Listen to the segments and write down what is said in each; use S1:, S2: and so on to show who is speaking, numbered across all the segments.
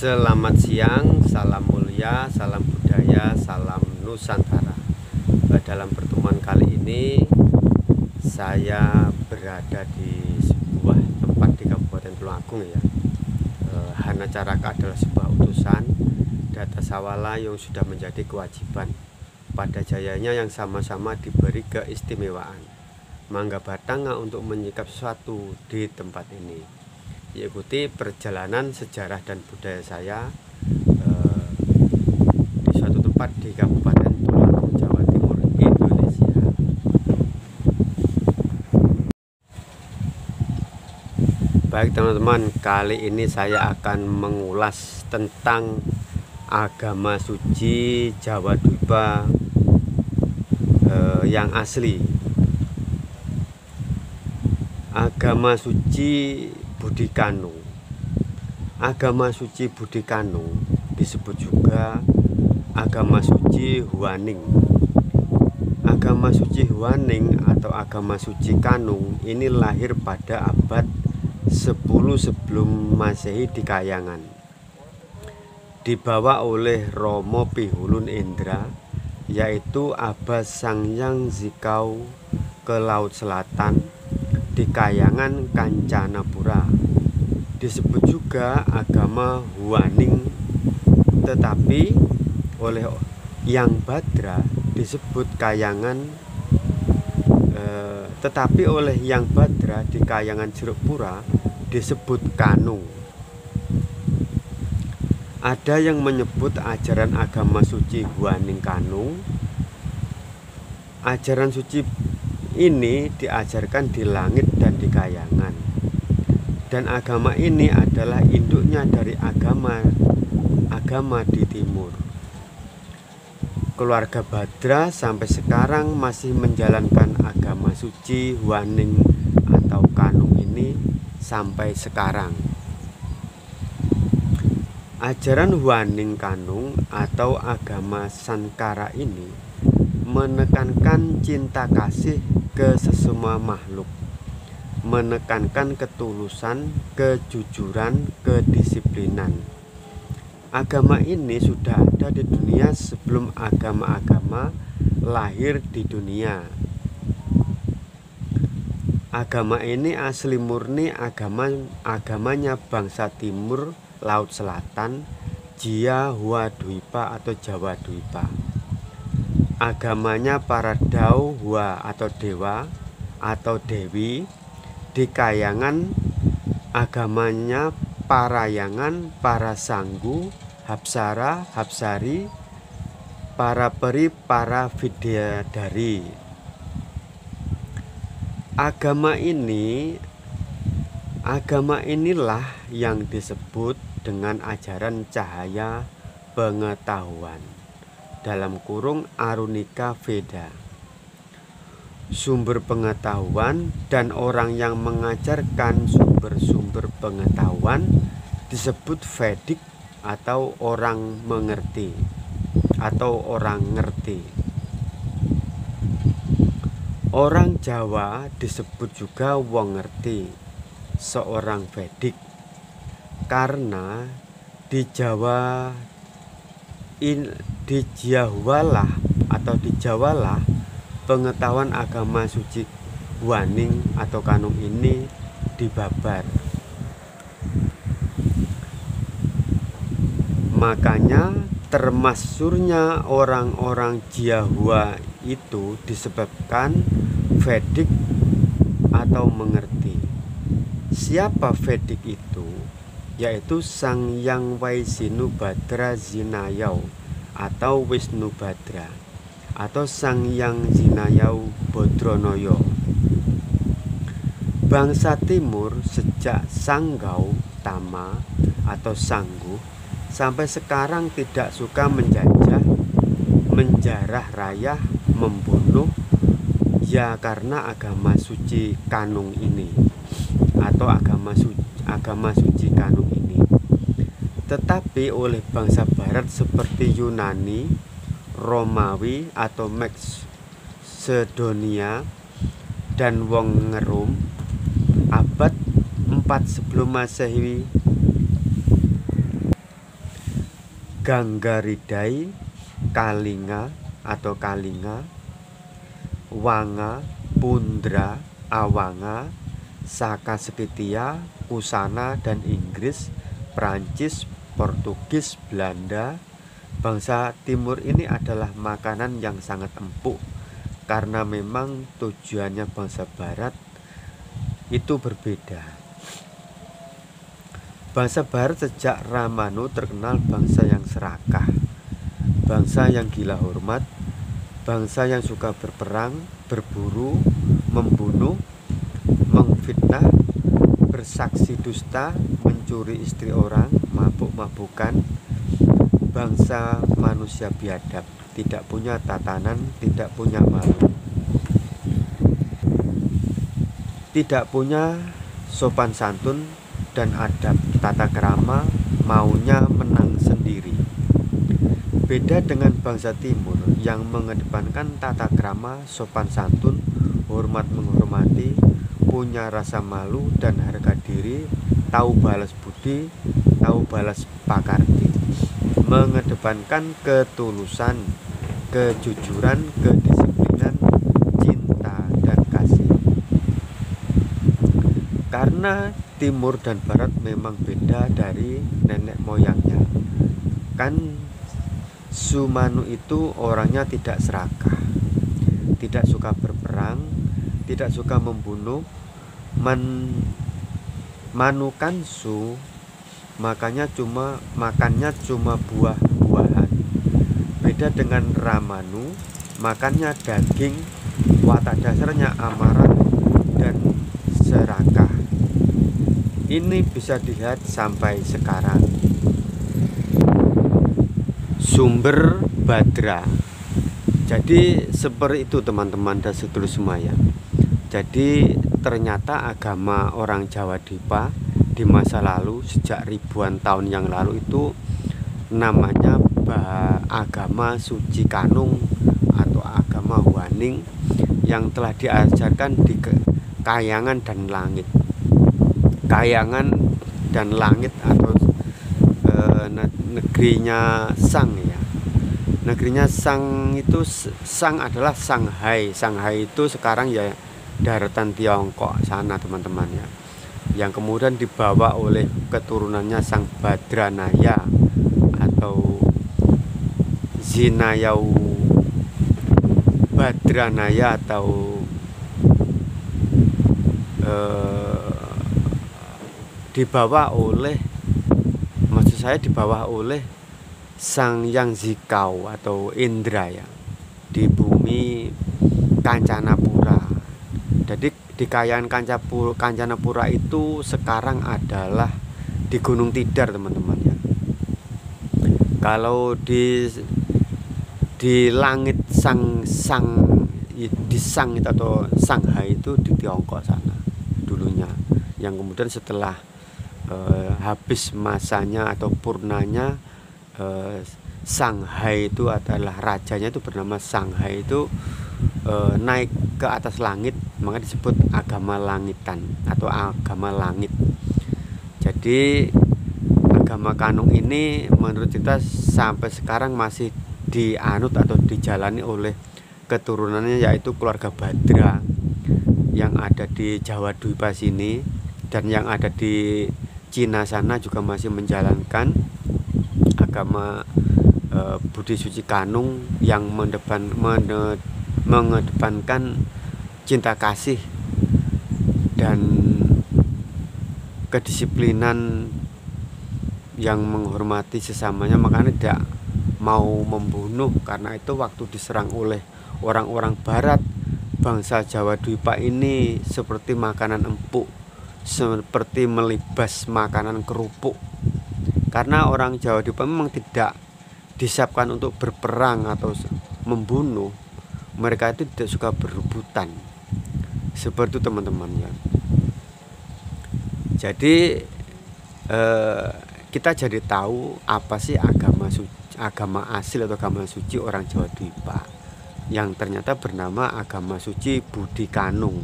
S1: Selamat siang, salam mulia, salam budaya, salam Nusantara. Dalam pertemuan kali ini saya berada di sebuah tempat di Kabupaten Tulungagung ya. Hana Caraka adalah sebuah utusan Data Sawala yang sudah menjadi kewajiban pada jayanya yang sama-sama diberi keistimewaan Mangga Batanga untuk menyikap sesuatu di tempat ini. Ikuti perjalanan sejarah dan budaya saya di suatu tempat di Kabupaten Tulungagung, Jawa Timur, Indonesia. Baik teman-teman, kali ini saya akan mengulas tentang agama suci Jawa Dwipa yang asli. Agama suci Budi Kanung. Agama suci Budi Kanung disebut juga agama suci Huaning. Agama suci Huaning atau agama suci Kanung ini lahir pada abad 10 sebelum Masehi di Kayangan. Dibawa oleh Romo Pihulun Indra, yaitu Aba Sangyang Zikau ke Laut Selatan di Kayangan Kancanapura. Disebut juga agama Huaning, tetapi oleh Yang Badra disebut Kayangan, tetapi oleh Yang Badra di Kayangan Jerukpura disebut Kanung. Ada yang menyebut ajaran agama suci Huaning Kanung. Ajaran suci ini diajarkan di langit dan di Kayangan, dan agama ini adalah induknya dari agama di timur. Keluarga Badra sampai sekarang masih menjalankan agama suci Huaning atau Kanung ini sampai sekarang. Ajaran Huaning Kanung atau agama Sankara ini menekankan cinta kasih ke sesama makhluk, menekankan ketulusan, kejujuran, kedisiplinan. Agama ini sudah ada di dunia sebelum agama-agama lahir di dunia. Agama ini asli murni agamanya bangsa timur Laut Selatan, Jia-Hua Dwipa atau Jawa Dwipa. Agamanya para Dao Hua atau dewa atau dewi. Di Kayangan agamanya para Yangan, para Sanggu, Hapsara, Hapsari, para peri, para Bidadari. Agama inilah yang disebut dengan ajaran cahaya pengetahuan, dalam kurung Arunika Veda. Sumber pengetahuan dan orang yang mengajarkan sumber-sumber pengetahuan disebut Vedic atau orang mengerti atau orang ngerti. Orang Jawa disebut juga wong ngerti, seorang Vedic, karena di Jawalah pengetahuan agama suci Huaning atau Kanung ini dibabar. Makanya termasyhurnya orang-orang Jia-Hua itu disebabkan Vedic atau mengerti. Siapa Vedic itu? Yaitu Sangyang Waisinu Badra Zinayau atau Wisnu Badra atau Sangyang Zinayau Bodronoyo. Bangsa timur sejak Sanggau Tama atau Sangguh sampai sekarang tidak suka menjajah, menjarah rayah, membunuh, ya karena agama suci Kanung ini atau agama suci Kanung ini. Tetapi oleh bangsa barat seperti Yunani, Romawi atau Makedonia dan wong Ngerum abad 4 sebelum Masehi Ganggaridai, Kalinga atau Kalinga, Wanga, Pundra, Awanga, Saka Sekitia, Kusana dan Inggris, Prancis, Portugis, Belanda. Bangsa timur ini adalah makanan yang sangat empuk karena memang tujuannya bangsa barat itu berbeda. Bangsa barat sejak Ramanu terkenal bangsa yang serakah, bangsa yang gila hormat, bangsa yang suka berperang, berburu, membunuh, memfitnah, bersaksi dusta, mencuri istri orang, mabuk-mabukan. Bangsa manusia biadab, tidak punya tatanan, tidak punya malu, tidak punya sopan santun dan adab tata krama, maunya menang sendiri. Beda dengan bangsa timur yang mengedepankan tata krama, sopan santun, hormat menghormati, punya rasa malu dan harga diri, tahu balas budi, tahu balas pakarti, mengedepankan ketulusan, kejujuran, kedisiplinan, cinta dan kasih. Karena timur dan barat memang beda dari nenek moyangnya. Kan Sumanu itu orangnya tidak serakah, tidak suka berperang, tidak suka membunuh. Manukan Su makannya cuma buah-buahan. Beda dengan Ramanu, makannya daging, watak dasarnya amarah dan serakah. Ini bisa dilihat sampai sekarang. Sumber Badra. Jadi seperti itu teman-teman dan sedulur semaya. Jadi ternyata agama orang Jawa Dipa di masa lalu sejak ribuan tahun yang lalu itu namanya agama Suci Kanung atau agama Huaning yang telah diajarkan di Kayangan dan Langit. Kayangan dan Langit atau negerinya Sang ya. Negerinya Sang itu, Sang adalah Shanghai. Shanghai itu sekarang ya daratan Tiongkok sana teman-teman ya. Yang kemudian dibawa oleh keturunannya Sang Badranaya atau Zinayau Badranaya atau dibawa oleh Sang Yang Zikau atau Indra ya, di bumi Kancanapura. Jadi di Kayangan Kancanapura itu sekarang adalah di Gunung Tidar teman-teman ya. Kalau di langit Sang di Sang itu atau Shanghai itu di Tiongkok sana dulunya, yang kemudian setelah habis masanya atau purnanya, Shanghai itu adalah rajanya itu bernama Shanghai itu naik ke atas langit, maka disebut agama langitan atau agama langit. Jadi agama Kanung ini menurut kita sampai sekarang masih dianut atau dijalani oleh keturunannya, yaitu keluarga Badra yang ada di Jawa Dwipa sini, dan yang ada di Cina sana juga masih menjalankan agama Budi Suci Kanung yang mengedepankan cinta kasih dan kedisiplinan, yang menghormati sesamanya, makanya tidak mau membunuh. Karena itu waktu diserang oleh orang-orang barat, bangsa Jawa Dwipa ini seperti makanan empuk, seperti melibas makanan kerupuk. Karena orang Jawa Dwipa memang tidak disiapkan untuk berperang atau membunuh. Mereka itu tidak suka berebutan. Seperti itu teman-teman ya. Jadi kita jadi tahu apa sih agama asli atau agama suci orang Jawa Dwipa, yang ternyata bernama agama suci Budi Kanung,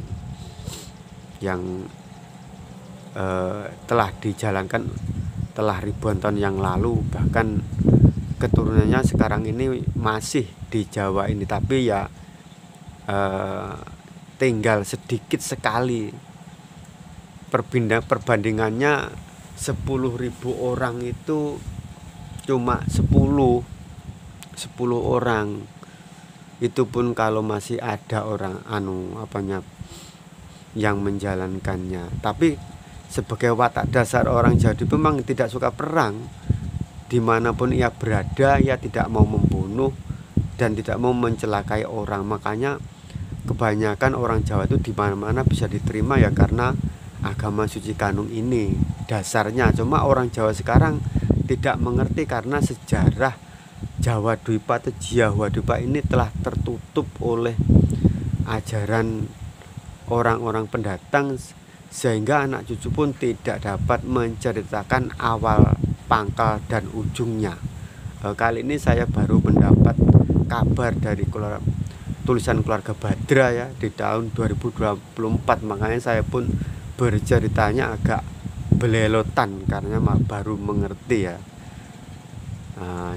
S1: yang telah dijalankan telah ribuan tahun yang lalu. Bahkan keturunannya sekarang ini masih di Jawa ini, tapi ya tinggal sedikit sekali. Perbandingannya 10.000 orang itu cuma 10 orang. Itu pun kalau masih ada orang yang menjalankannya. Tapi sebagai watak dasar orang Jawa memang tidak suka perang. Dimanapun ia berada, ia tidak mau membunuh dan tidak mau mencelakai orang. Makanya kebanyakan orang Jawa itu di mana-mana bisa diterima ya karena agama suci kanung ini dasarnya. Cuma orang Jawa sekarang tidak mengerti karena sejarah Jawa Dwipa atau Jawa Dwipa ini telah tertutup oleh ajaran orang-orang pendatang, sehingga anak cucu pun tidak dapat menceritakan awal, pangkal, dan ujungnya. Kali ini saya baru mendapat kabar dari tulisan keluarga Badra ya di tahun 2024, makanya saya pun berceritanya agak belelotan karena baru mengerti ya.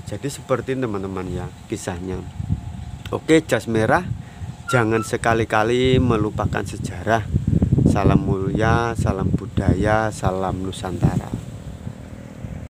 S1: Jadi seperti teman-teman ya kisahnya. Oke, jas merah, jangan sekali-kali melupakan sejarah. Salam mulia, salam budaya, salam Nusantara.